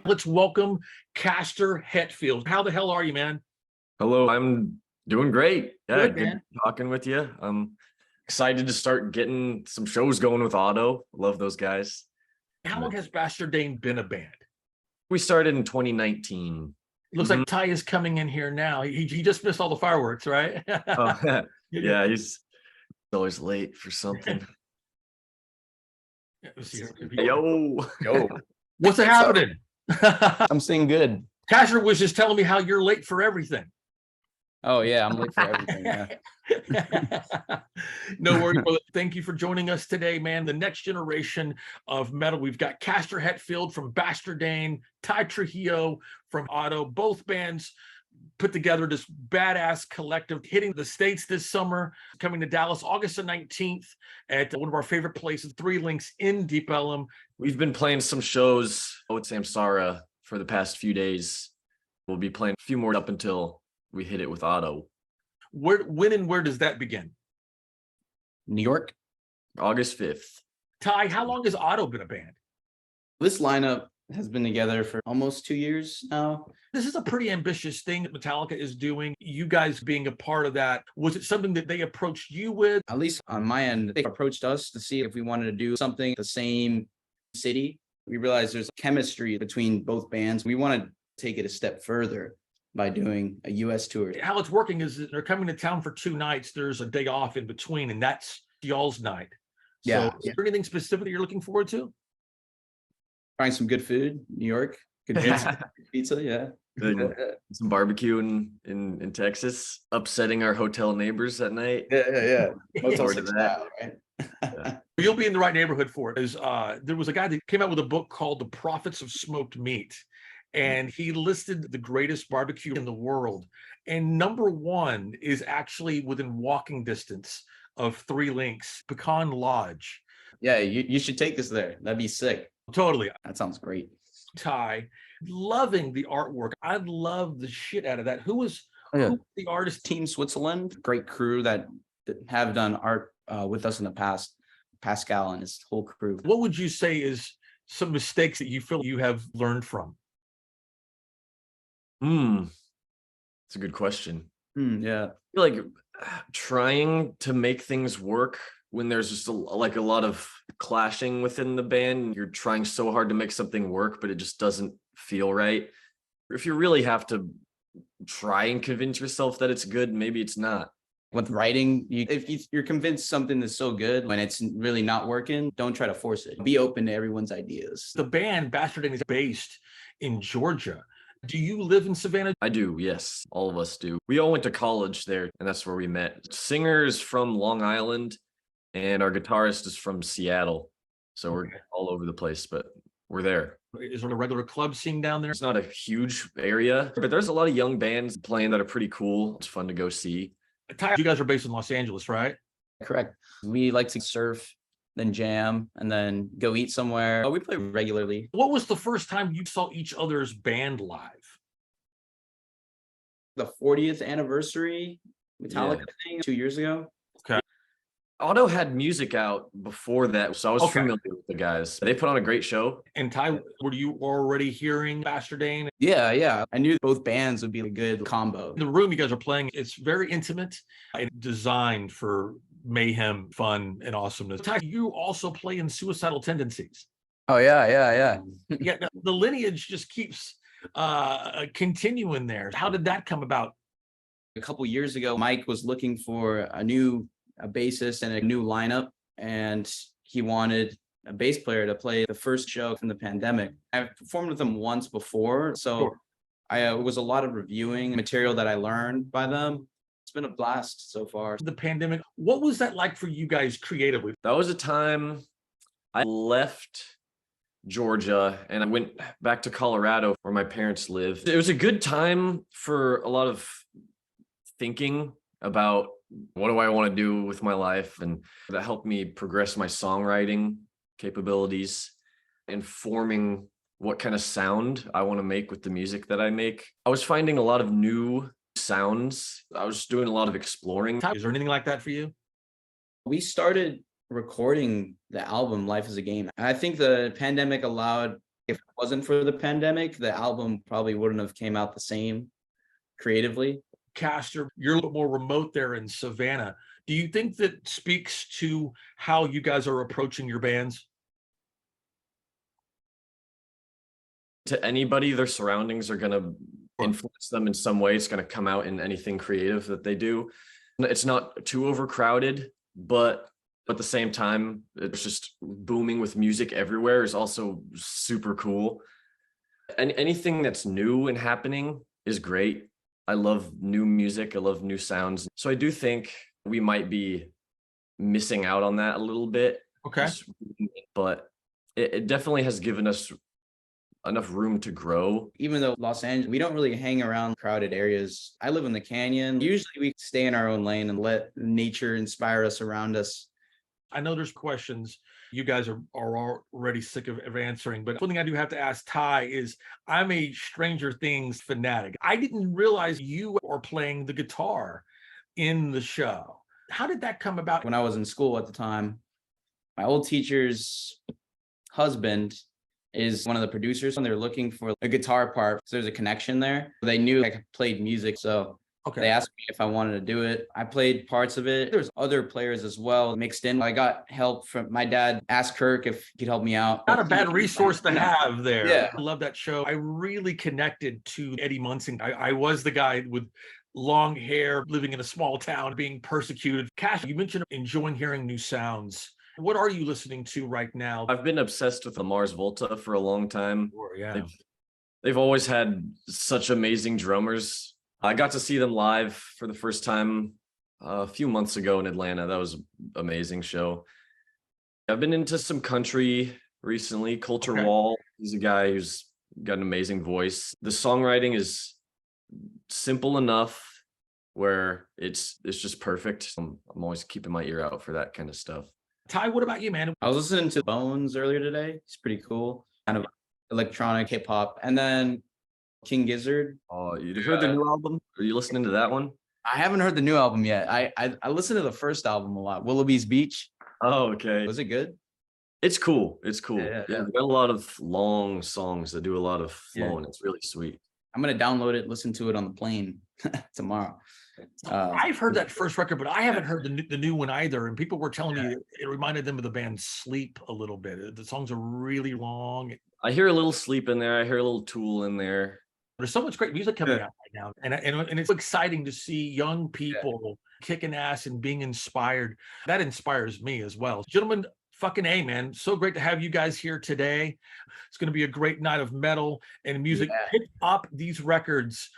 Let's welcome Castor Hetfield. How the hell are you, man? Hello, I'm doing great. Yeah, Good, man. talking with you. I'm excited to start getting some shows going with Otto. Love those guys. How long has Bastardane been a band? We started in 2019. Looks like Tye is coming in here now. He just missed all the fireworks, right? Oh, yeah, he's always late for something. Yo. What's happening? I'm seeing good. Castor was just telling me how you're late for everything. Oh yeah, I'm late for everything. Yeah. No worries, brother. Thank you for joining us today, man. The next generation of metal. We've got Castor Hetfield from Bastardane, Tye Trujillo from Otto. Both bands put together this badass collective, hitting the States this summer, coming to Dallas August the 19th at one of our favorite places, Three Links in Deep Ellum. We've been playing some shows with Samsara for the past few days. We'll be playing a few more up until we hit it with Otto. When and where does that begin? New York. August 5th. Tye, how long has Otto been a band? This lineup has been together for almost 2 years now. This is a pretty ambitious thing that Metallica is doing. You guys being a part of that, was it something that they approached you with? At least on my end, they approached us to see if we wanted to do something the same city. We realized there's chemistry between both bands. We want to take it a step further by doing a US tour. How it's working is that they're coming to town for 2 nights. There's a day off in between, and that's y'all's night. So Yeah. is there anything specific that you're looking forward to? Trying some good food, New York. Good pizza, yeah. Some barbecue in Texas, upsetting our hotel neighbors at night. Yeah. Hotel style, right? You'll be in the right neighborhood for it. There was a guy that came out with a book called The Prophets of Smoked Meat, and he listed the greatest barbecue in the world. And number 1 is actually within walking distance of Three Links, Pecan Lodge. Yeah, you should take us there. That'd be sick. Totally. That sounds great. Tye, loving the artwork. I love the shit out of that. Who was the artist? Team Switzerland, great crew that have done art with us in the past. Pascal and his whole crew. What would you say is some mistakes that you feel you have learned from? It's a good question. Yeah. I feel like trying to make things work when there's just a lot of clashing within the band. You're trying so hard to make something work, but it just doesn't feel right. If you really have to try and convince yourself that it's good, maybe it's not. With writing, if you're convinced something is so good when it's really not working, don't try to force it. Be open to everyone's ideas. The band Bastardane is based in Georgia. Do you live in Savannah? I do, yes. All of us do. We all went to college there, and that's where we met. Singer is from Long Island, and our guitarist is from Seattle. So we're all over the place, but we're there. Is there a regular club scene down there? It's not a huge area, but there's a lot of young bands playing that are pretty cool. It's fun to go see. Tye, you guys are based in Los Angeles, right? Correct. We like to surf, then jam, and then go eat somewhere. We play regularly. What was the first time you saw each other's band live? The 40th anniversary Metallica thing 2 years ago. Okay. Otto had music out before that, so I was familiar with the guys. They put on a great show. And Tye, were you already hearing Bastardane? Yeah. I knew both bands would be a good combo. The room you guys are playing, it's very intimate and designed for mayhem, fun, and awesomeness. Tye, you also play in Suicidal Tendencies. Oh, yeah. Yeah, the lineage just keeps continuing there. How did that come about? A couple years ago, Mike was looking for a bassist and a new lineup, and he wanted a bass player to play the first show from the pandemic. I've performed with them once before, so it was a lot of reviewing material that I learned by them. It's been a blast so far. The pandemic, what was that like for you guys creatively? That was a time I left Georgia and I went back to Colorado where my parents live. It was a good time for a lot of thinking about what do I want to do with my life, and that helped me progress my songwriting capabilities and forming what kind of sound I want to make with the music that I make. I was finding a lot of new sounds. I was doing a lot of exploring. Is there anything like that for you? We started recording the album Life is a Game. I think the pandemic allowed If it wasn't for the pandemic, the album probably wouldn't have came out the same creatively. Castor, you're a little more remote there in Savannah. Do you think that speaks to how you guys are approaching your bands? To anybody, their surroundings are going to influence them in some way. It's going to come out in anything creative that they do. It's not too overcrowded, but at the same time, it's just booming with music everywhere is also super cool. And anything that's new and happening is great. I love new music. I love new sounds. So I do think we might be missing out on that a little bit. Okay. But it definitely has given us enough room to grow. Even though Los Angeles, we don't really hang around crowded areas. I live in the canyon. Usually we stay in our own lane and let nature inspire us around us. I know there's questions you guys are already sick of answering, but something I do have to ask Tye is, I'm a Stranger Things fanatic. I didn't realize you are playing the guitar in the show. How did that come about? When I was in school at the time, my old teacher's husband is one of the producers, and they're looking for a guitar part. So there's a connection there. They knew I played music, so they asked me if I wanted to do it. I played parts of it. There's other players as well mixed in. I got help from my dad, asked Kirk if he could help me out. Not a bad resource to have there. Yeah. I love that show. I really connected to Eddie Munson. I was the guy with long hair, living in a small town, being persecuted. Cash, you mentioned enjoying hearing new sounds. What are you listening to right now? I've been obsessed with the Mars Volta for a long time. Sure, yeah. They've always had such amazing drummers. I got to see them live for the first time a few months ago in Atlanta. That was an amazing show. I've been into some country recently. Culture Wall, he's a guy who's got an amazing voice. The songwriting is simple enough where it's just perfect. I'm always keeping my ear out for that kind of stuff. Tye, what about you, man? I was listening to Bones earlier today. He's pretty cool. Kind of electronic hip hop. And then King Gizzard. Oh, you heard the new album? Are you listening to that one? I haven't heard the new album yet. I listened to the first album a lot. Willoughby's Beach. Oh, okay. Was it good? It's cool. It's cool. Yeah. They've got a lot of long songs that do a lot of flowing. It's really sweet. I'm gonna download it, listen to it on the plane tomorrow. I've heard that first record, but I haven't heard the new one either. And people were telling me it reminded them of the band Sleep a little bit. The songs are really long. I hear a little Sleep in there. I hear a little Tool in there. There's so much great music coming out right now. And it's exciting to see young people kicking ass and being inspired. That inspires me as well. Gentlemen, fucking A, man. So great to have you guys here today. It's going to be a great night of metal and music. Pick up these records.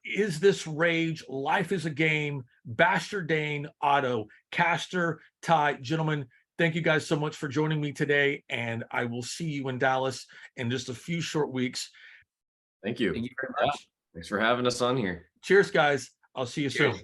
Is This Rage? Life is a Game, Bastardane OTTTO, Castor Tye. Gentlemen, thank you guys so much for joining me today, and I will see you in Dallas in just a few short weeks. Thank you. Thank you very much. Thanks for having us on here. Cheers, guys. I'll see you soon.